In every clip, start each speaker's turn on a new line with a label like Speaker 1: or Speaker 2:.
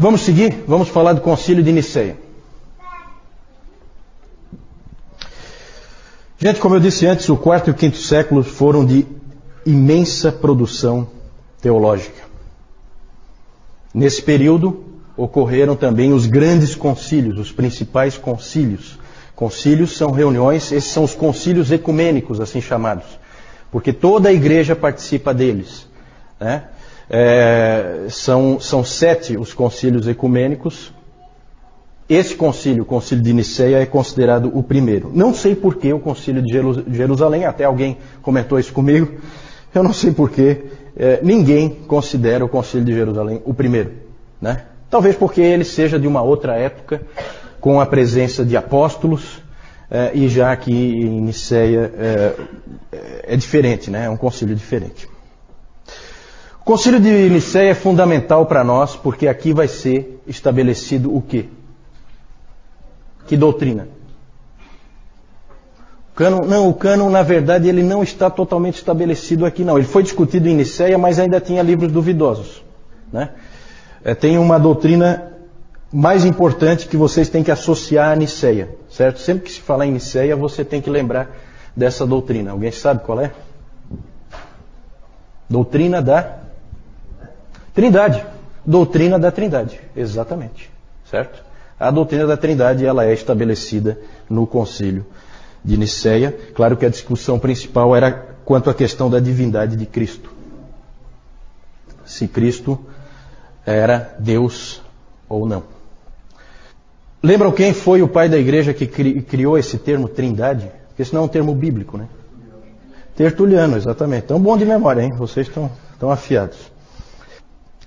Speaker 1: Vamos seguir? Vamos falar do Concílio de Nicéia. Gente, como eu disse antes, o quarto e o quinto século foram de imensa produção teológica. Nesse período ocorreram também os grandes concílios, os principais concílios. Concílios são reuniões, esses são os concílios ecumênicos, assim chamados, porque toda a igreja participa deles, né? São 7 os concílios ecumênicos. Esse concílio, o concílio de Nicéia, é considerado o primeiro. Não sei por que o concílio de Jerusalém, até alguém comentou isso comigo, eu não sei por que ninguém considera o concílio de Jerusalém o primeiro, né? Talvez porque ele seja de uma outra época, com a presença de apóstolos, e já que em Nicéia é diferente, né? É um concílio diferente. O concílio de Nicéia é fundamental para nós, porque aqui vai ser estabelecido o quê? Que doutrina? O cânon, na verdade, ele não está totalmente estabelecido aqui, não. Ele foi discutido em Nicéia, mas ainda tinha livros duvidosos, né? Tem uma doutrina mais importante que vocês têm que associar a Nicéia, certo? Sempre que se falar em Nicéia, você tem que lembrar dessa doutrina. Alguém sabe qual é? Doutrina da Trindade. Doutrina da Trindade, exatamente, certo? A doutrina da Trindade, ela é estabelecida no Concílio de Nicéia. Claro que a discussão principal era quanto à questão da divindade de Cristo. Se Cristo era Deus ou não. Lembram quem foi o pai da igreja que criou esse termo Trindade? Porque esse não é um termo bíblico, né? Tertuliano, exatamente. Então, bom de memória, hein? Vocês estão afiados.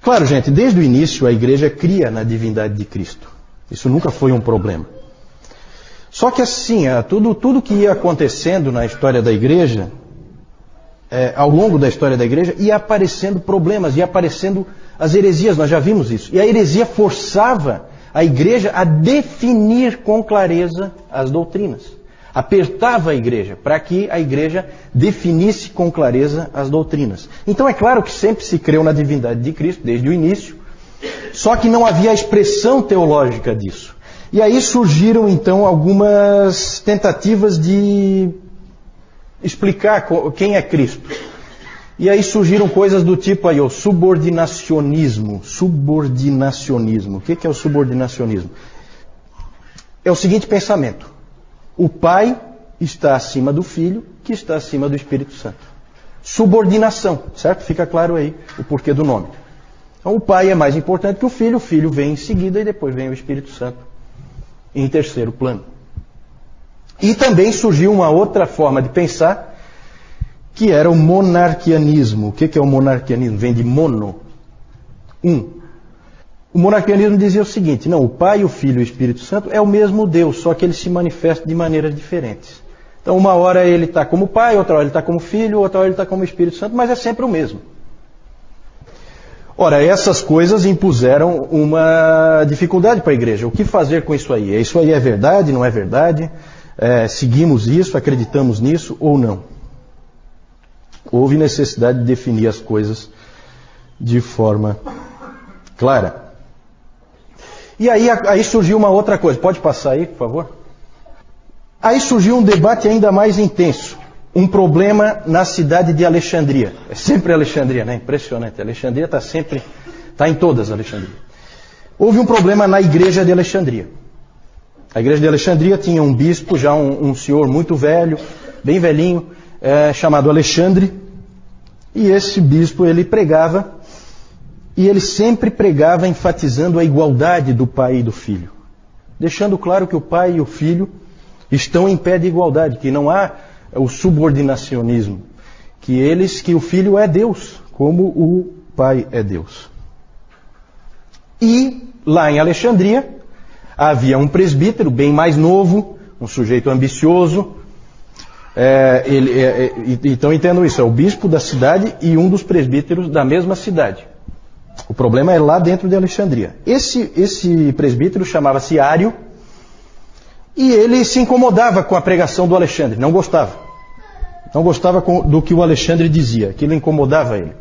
Speaker 1: Claro, gente, desde o início a igreja cria na divindade de Cristo. Isso nunca foi um problema. Só que assim, tudo que ia acontecendo na história da igreja, ao longo da história da igreja, ia aparecendo problemas, ia aparecendo as heresias, nós já vimos isso. E a heresia forçava a igreja a definir com clareza as doutrinas. Apertava a igreja para que a igreja definisse com clareza as doutrinas. Então é claro que sempre se creu na divindade de Cristo, desde o início, só que não havia a expressão teológica disso. E aí surgiram então algumas tentativas de explicar quem é Cristo. E aí surgiram coisas do tipo aí, o subordinacionismo. Subordinacionismo. O que é o subordinacionismo? É o seguinte pensamento. O Pai está acima do Filho, que está acima do Espírito Santo. Subordinação, certo? Fica claro aí o porquê do nome. Então o Pai é mais importante que o Filho vem em seguida e depois vem o Espírito Santo em terceiro plano. E também surgiu uma outra forma de pensar, que era o monarquianismo. O que é o monarquianismo? Vem de mono, um. O monarquianismo dizia o seguinte: não, o Pai, o Filho e o Espírito Santo é o mesmo Deus, só que ele se manifesta de maneiras diferentes. Então uma hora ele está como Pai, outra hora ele está como Filho, outra hora ele está como Espírito Santo, mas é sempre o mesmo. Ora, essas coisas impuseram uma dificuldade para a igreja. O que fazer com isso aí? Isso aí é verdade, não é verdade? Seguimos isso, acreditamos nisso ou não? Houve necessidade de definir as coisas de forma clara. E aí surgiu uma outra coisa. Pode passar aí, por favor? Aí surgiu um debate ainda mais intenso. Um problema na cidade de Alexandria. É sempre Alexandria, né? Impressionante. Alexandria está em todas Alexandria. Houve um problema na igreja de Alexandria. A igreja de Alexandria tinha um bispo, já um senhor muito velho, bem velhinho, chamado Alexandre. E esse bispo, ele pregava, e ele sempre pregava enfatizando a igualdade do Pai e do Filho. Deixando claro que o Pai e o Filho estão em pé de igualdade, que não há o subordinacionismo, que o Filho é Deus, como o Pai é Deus. E lá em Alexandria havia um presbítero bem mais novo, um sujeito ambicioso. Então entendam isso, é o bispo da cidade e um dos presbíteros da mesma cidade. O problema é lá dentro de Alexandria. Esse presbítero chamava-se Ário. E ele se incomodava com a pregação do Alexandre, não gostava. Não gostava do que o Alexandre dizia, aquilo incomodava ele.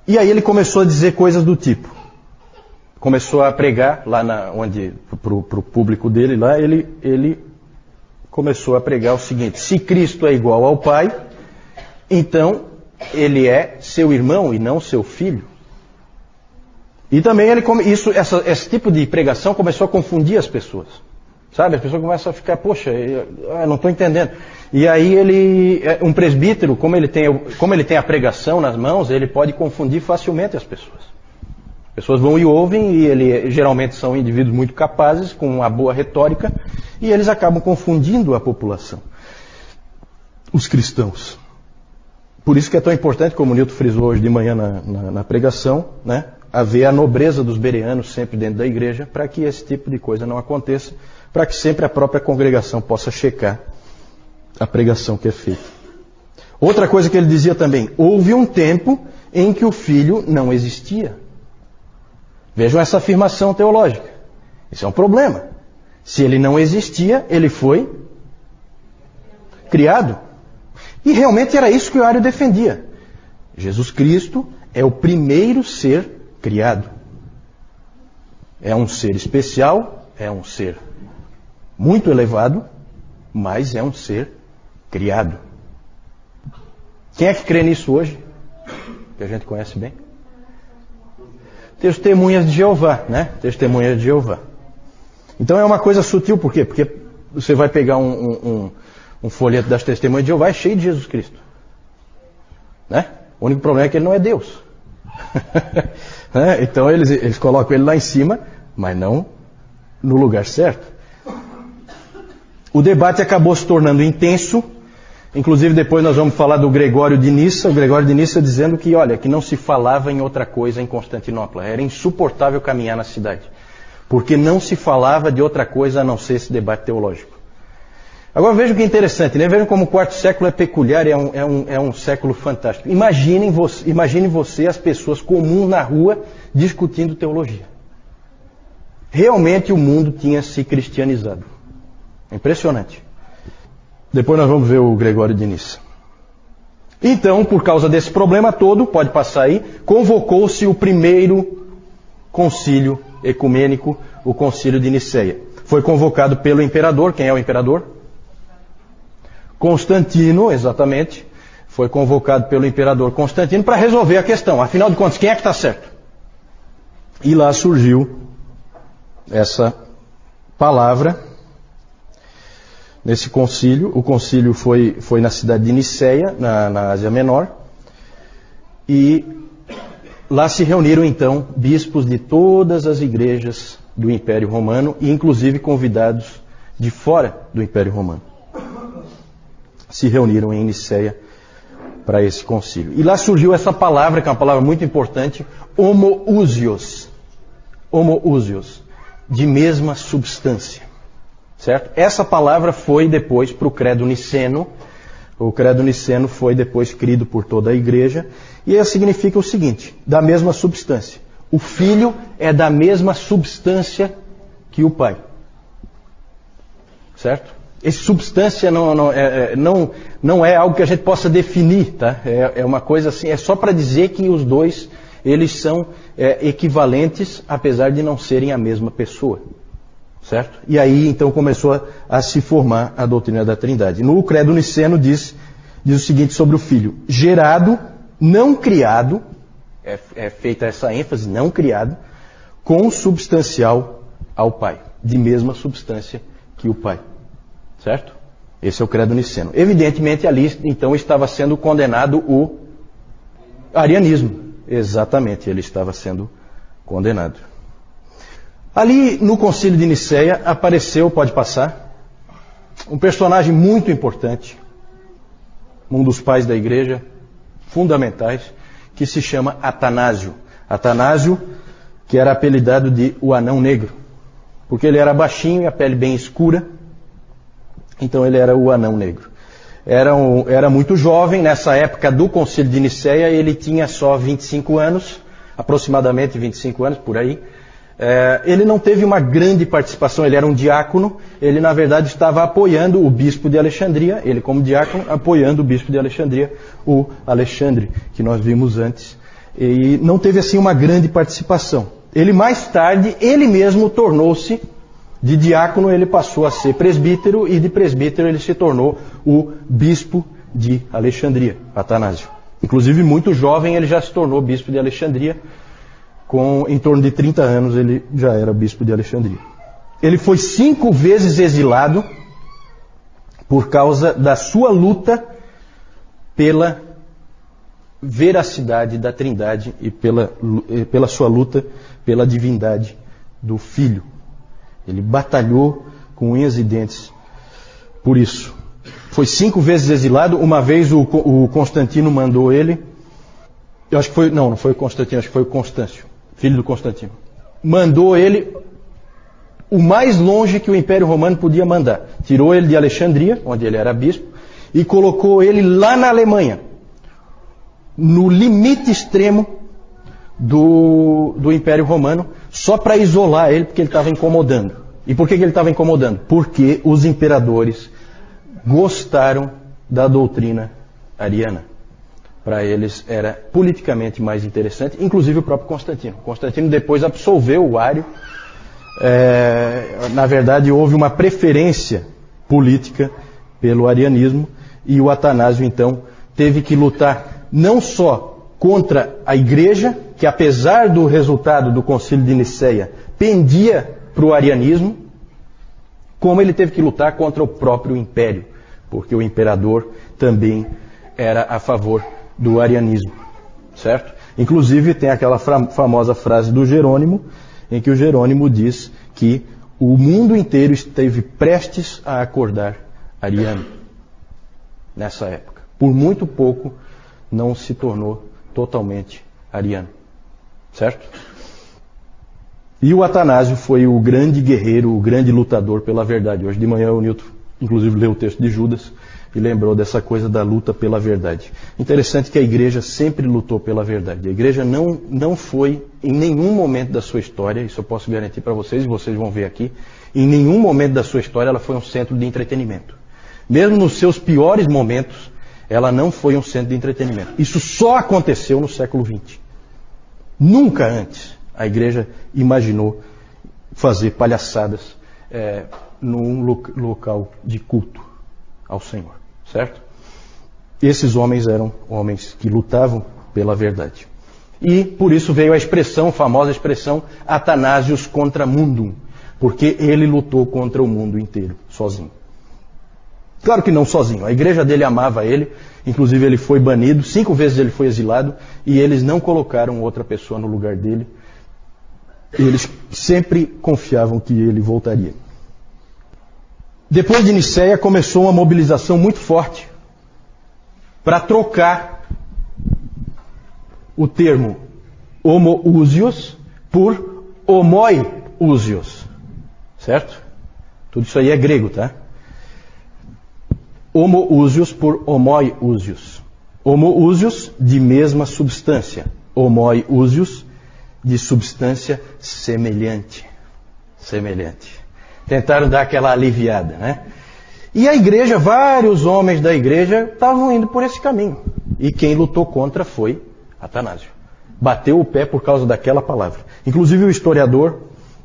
Speaker 1: E aí ele começou a dizer coisas do tipo. Começou a pregar lá para o público dele lá, ele começou a pregar o seguinte: se Cristo é igual ao Pai, então ele é seu irmão e não seu filho. E também esse tipo de pregação começou a confundir as pessoas. Sabe, as pessoas começam a ficar, poxa, eu não estou entendendo. E aí um presbítero, como ele tem a pregação nas mãos, ele pode confundir facilmente as pessoas. As pessoas vão e ouvem, e ele geralmente são indivíduos muito capazes, com uma boa retórica, e eles acabam confundindo a população, os cristãos. Por isso que é tão importante, como o Nilton frisou hoje de manhã na pregação, né, haver a nobreza dos bereanos sempre dentro da igreja, para que esse tipo de coisa não aconteça, para que sempre a própria congregação possa checar a pregação que é feita. Outra coisa que ele dizia também: houve um tempo em que o Filho não existia. Vejam essa afirmação teológica. Isso é um problema. Se ele não existia, ele foi criado. E realmente era isso que o Ario defendia. Jesus Cristo é o primeiro ser criado. É um ser especial, é um ser muito elevado, mas é um ser criado. Quem é que crê nisso hoje? Que a gente conhece bem. Testemunhas de Jeová, né? Testemunhas de Jeová. Então é uma coisa sutil, por quê? Porque você vai pegar um folheto das Testemunhas de Jeová, é cheio de Jesus Cristo. Né? O único problema é que ele não é Deus. Né? Então eles colocam ele lá em cima, mas não no lugar certo. O debate acabou se tornando intenso. Inclusive depois nós vamos falar do Gregório de Nissa. O Gregório de Nissa dizendo que, olha, que não se falava em outra coisa em Constantinopla. Era insuportável caminhar na cidade. Porque não se falava de outra coisa a não ser esse debate teológico. Agora vejam que interessante, né? Vejam como o quarto século é peculiar e é um século fantástico. Imagine você as pessoas comuns na rua discutindo teologia. Realmente o mundo tinha se cristianizado. Impressionante. Depois nós vamos ver o Gregório de Nissa. Então, por causa desse problema todo, pode passar aí, convocou-se o primeiro concílio ecumênico, o concílio de Niceia. Foi convocado pelo imperador. Quem é o imperador? Constantino, exatamente. Foi convocado pelo imperador Constantino para resolver a questão. Afinal de contas, quem é que está certo? E lá surgiu essa palavra nesse concílio. O concílio foi na cidade de Niceia, na Ásia Menor. E lá se reuniram então bispos de todas as igrejas do Império Romano, e inclusive convidados de fora do Império Romano. Se reuniram em Niceia para esse concílio. E lá surgiu essa palavra, que é uma palavra muito importante, homoousios. Homoousios, de mesma substância. Certo? Essa palavra foi depois para o credo niceno. O credo niceno foi depois crido por toda a igreja. E ela significa o seguinte: da mesma substância. O Filho é da mesma substância que o Pai. Certo? Essa substância não é algo que a gente possa definir, tá? É uma coisa assim, é só para dizer que os dois, eles são equivalentes, apesar de não serem a mesma pessoa. Certo? E aí então começou a se formar a doutrina da Trindade. No credo niceno diz o seguinte sobre o Filho: gerado, não criado, é feita essa ênfase, não criado, consubstancial ao Pai, de mesma substância que o Pai. Certo? Esse é o credo niceno. Evidentemente ali então estava sendo condenado o arianismo. Exatamente, ele estava sendo condenado. Ali no concílio de Niceia apareceu, pode passar, um personagem muito importante, um dos pais da igreja, fundamentais, que se chama Atanásio. Atanásio, que era apelidado de o Anão Negro, porque ele era baixinho e a pele bem escura, então ele era o Anão Negro. Era muito jovem, nessa época do concílio de Niceia, ele tinha só 25 anos, aproximadamente 25 anos, por aí. Ele não teve uma grande participação, ele era um diácono, ele na verdade estava apoiando o bispo de Alexandria, ele como diácono apoiando o bispo de Alexandria, o Alexandre, que nós vimos antes, e não teve assim uma grande participação. Ele mais tarde, ele mesmo tornou-se, de diácono ele passou a ser presbítero, e de presbítero ele se tornou o bispo de Alexandria, Atanásio. Inclusive muito jovem ele já se tornou bispo de Alexandria, em torno de 30 anos ele já era bispo de Alexandria. Ele foi 5 vezes exilado por causa da sua luta pela veracidade da Trindade e pela sua luta pela divindade do Filho. Ele batalhou com unhas e dentes por isso. Foi 5 vezes exilado. Uma vez o Constantino mandou ele, eu acho que foi, não foi o Constantino, acho que foi o Constâncio, filho do Constantino. Mandou ele o mais longe que o Império Romano podia mandar. Tirou ele de Alexandria, onde ele era bispo, e colocou ele lá na Alemanha, no limite extremo do Império Romano, só para isolar ele, porque ele estava incomodando. E por que ele estava incomodando? Porque os imperadores gostaram da doutrina ariana. Para eles era politicamente mais interessante, inclusive o próprio Constantino. Constantino depois absolveu o Ário. Na verdade, houve uma preferência política pelo arianismo, e o Atanásio, então, teve que lutar não só contra a igreja, que apesar do resultado do Concílio de Nicéia, pendia para o arianismo, como ele teve que lutar contra o próprio império, porque o imperador também era a favor do arianismo, certo? Inclusive tem aquela famosa frase do Jerônimo, em que o Jerônimo diz que o mundo inteiro esteve prestes a acordar ariano nessa época. Por muito pouco não se tornou totalmente ariano, certo? E o Atanásio foi o grande guerreiro, o grande lutador pela verdade. Hoje de manhã o Newton, inclusive, leu o texto de Judas e lembrou dessa coisa da luta pela verdade. Interessante que a igreja sempre lutou pela verdade. A igreja não foi, em nenhum momento da sua história, isso eu posso garantir para vocês, e vocês vão ver aqui, em nenhum momento da sua história ela foi um centro de entretenimento. Mesmo nos seus piores momentos, ela não foi um centro de entretenimento. Isso só aconteceu no século XX. Nunca antes a igreja imaginou fazer palhaçadas num local de culto ao Senhor, certo? Esses homens eram homens que lutavam pela verdade. E por isso veio a famosa expressão Atanásios contra mundum, porque ele lutou contra o mundo inteiro, sozinho. Claro que não sozinho, a igreja dele amava ele, inclusive ele foi banido, 5 vezes ele foi exilado, e eles não colocaram outra pessoa no lugar dele. Eles sempre confiavam que ele voltaria. Depois de Nicéia começou uma mobilização muito forte para trocar o termo homoousios por homoiousios, certo? Tudo isso aí é grego, tá? Homoousios por homoiousios. Homoousios de mesma substância, homoiousios de substância semelhante. Tentaram dar aquela aliviada, né? E a igreja, vários homens da igreja estavam indo por esse caminho. E quem lutou contra foi Atanásio. Bateu o pé por causa daquela palavra. Inclusive o historiador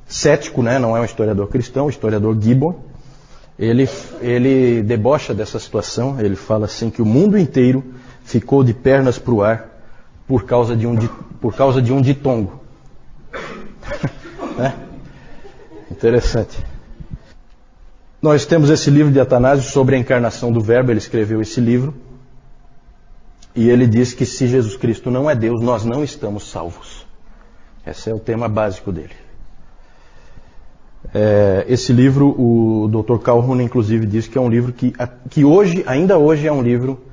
Speaker 1: cético, né? Não é um historiador cristão, o historiador Gibbon, ele debocha dessa situação. Ele fala assim que o mundo inteiro ficou de pernas para o ar por causa de um ditongo. Né? Interessante. Nós temos esse livro de Atanásio sobre a encarnação do Verbo. Ele escreveu esse livro e ele diz que se Jesus Cristo não é Deus, nós não estamos salvos. Esse é o tema básico dele. Esse livro, o Dr. Calhoun inclusive diz que é um livro que hoje, ainda hoje é um livro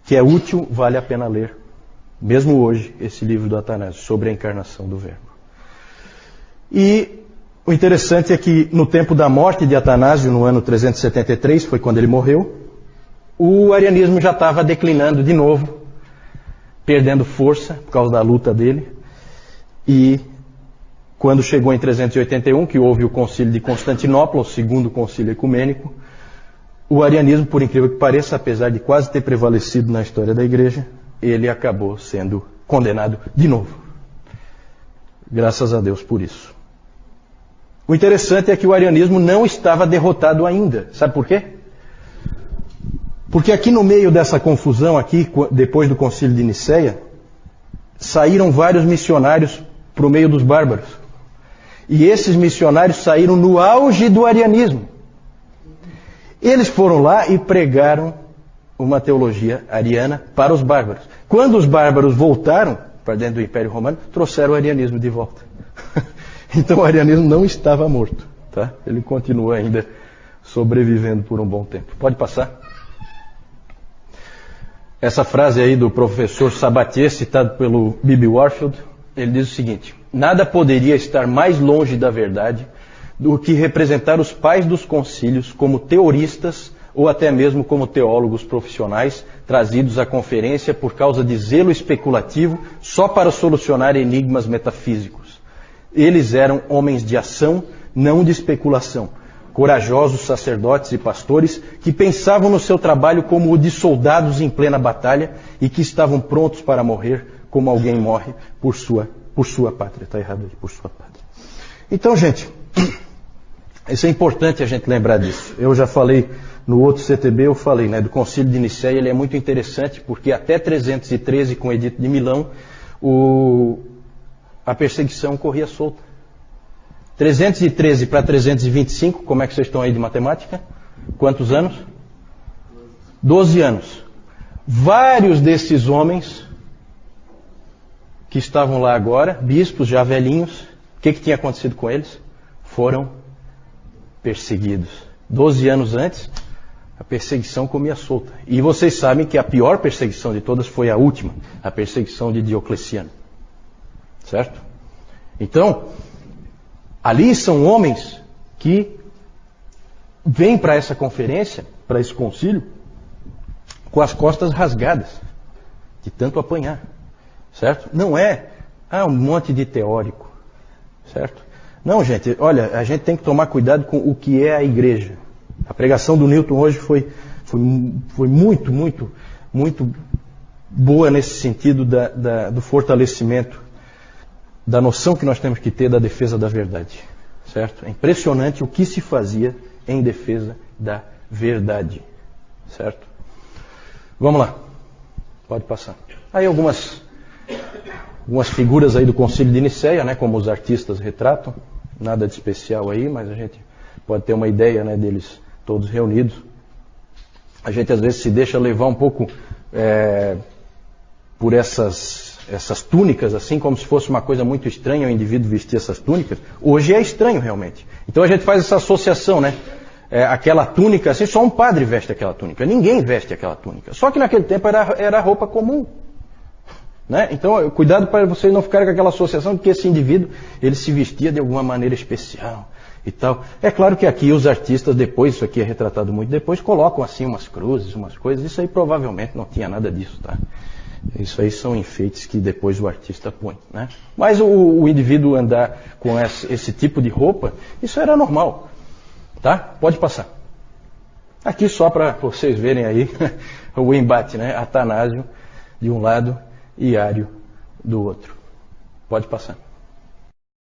Speaker 1: que é útil, vale a pena ler. Mesmo hoje, esse livro do Atanásio, sobre a encarnação do Verbo. E o interessante é que no tempo da morte de Atanásio, no ano 373, foi quando ele morreu, o arianismo já estava declinando de novo, perdendo força por causa da luta dele. E quando chegou em 381, que houve o concílio de Constantinopla, o segundo concílio ecumênico, o arianismo, por incrível que pareça, apesar de quase ter prevalecido na história da igreja, ele acabou sendo condenado de novo. Graças a Deus por isso. O interessante é que o arianismo não estava derrotado ainda. Sabe por quê? Porque aqui no meio dessa confusão, aqui, depois do concílio de Nicéia, saíram vários missionários para o meio dos bárbaros. E esses missionários saíram no auge do arianismo. Eles foram lá e pregaram uma teologia ariana para os bárbaros. Quando os bárbaros voltaram para dentro do Império Romano, trouxeram o arianismo de volta. Então o arianismo não estava morto. Tá? Ele continua ainda sobrevivendo por um bom tempo. Pode passar. Essa frase aí do professor Sabatier, citado pelo Bibi Warfield, ele diz o seguinte: nada poderia estar mais longe da verdade do que representar os pais dos concílios como teoristas ou até mesmo como teólogos profissionais trazidos à conferência por causa de zelo especulativo só para solucionar enigmas metafísicos. Eles eram homens de ação, não de especulação. Corajosos sacerdotes e pastores que pensavam no seu trabalho como o de soldados em plena batalha e que estavam prontos para morrer como alguém morre por sua pátria. Está errado aí, por sua pátria. Então, gente, isso é importante a gente lembrar disso. Eu já falei no outro CTB, eu falei, né, do Concílio de Nicéia. Ele é muito interessante porque até 313, com o Edito de Milão, a perseguição corria solta. 313 para 325, como é que vocês estão aí de matemática? Quantos anos? 12 anos. Vários desses homens que estavam lá agora, bispos já velhinhos, o que tinha acontecido com eles? Foram perseguidos. 12 anos antes, a perseguição comia solta. E vocês sabem que a pior perseguição de todas foi a última, a perseguição de Diocleciano. Certo? Então, ali são homens que vêm para essa conferência, para esse concílio, com as costas rasgadas, de tanto apanhar. Certo? Não é um monte de teórico. Certo? Não, gente, olha, a gente tem que tomar cuidado com o que é a igreja. A pregação do Newton hoje foi muito, muito, muito boa nesse sentido do fortalecimento da noção que nós temos que ter da defesa da verdade. Certo? É impressionante o que se fazia em defesa da verdade. Certo? Vamos lá. Pode passar. Aí algumas figuras aí do Concílio de Nicéia, né, como os artistas retratam. Nada de especial aí, mas a gente pode ter uma ideia, né, deles todos reunidos. A gente às vezes se deixa levar um pouco por essas túnicas, assim, como se fosse uma coisa muito estranha o indivíduo vestir essas túnicas. Hoje é estranho realmente. Então a gente faz essa associação, né? Aquela túnica, assim, só um padre veste aquela túnica. Ninguém veste aquela túnica. Só que naquele tempo era roupa comum. Né? Então, cuidado para vocês não ficarem com aquela associação de que esse indivíduo, ele se vestia de alguma maneira especial e tal. É claro que aqui os artistas, depois, isso aqui é retratado muito depois, colocam assim umas cruzes, umas coisas. Isso aí provavelmente não tinha nada disso, tá? Isso aí são enfeites que depois o artista põe, né? Mas o indivíduo andar com esse tipo de roupa, isso era normal, tá? Pode passar. Aqui só para vocês verem aí o embate, né? Atanásio de um lado e Ário do outro. Pode passar.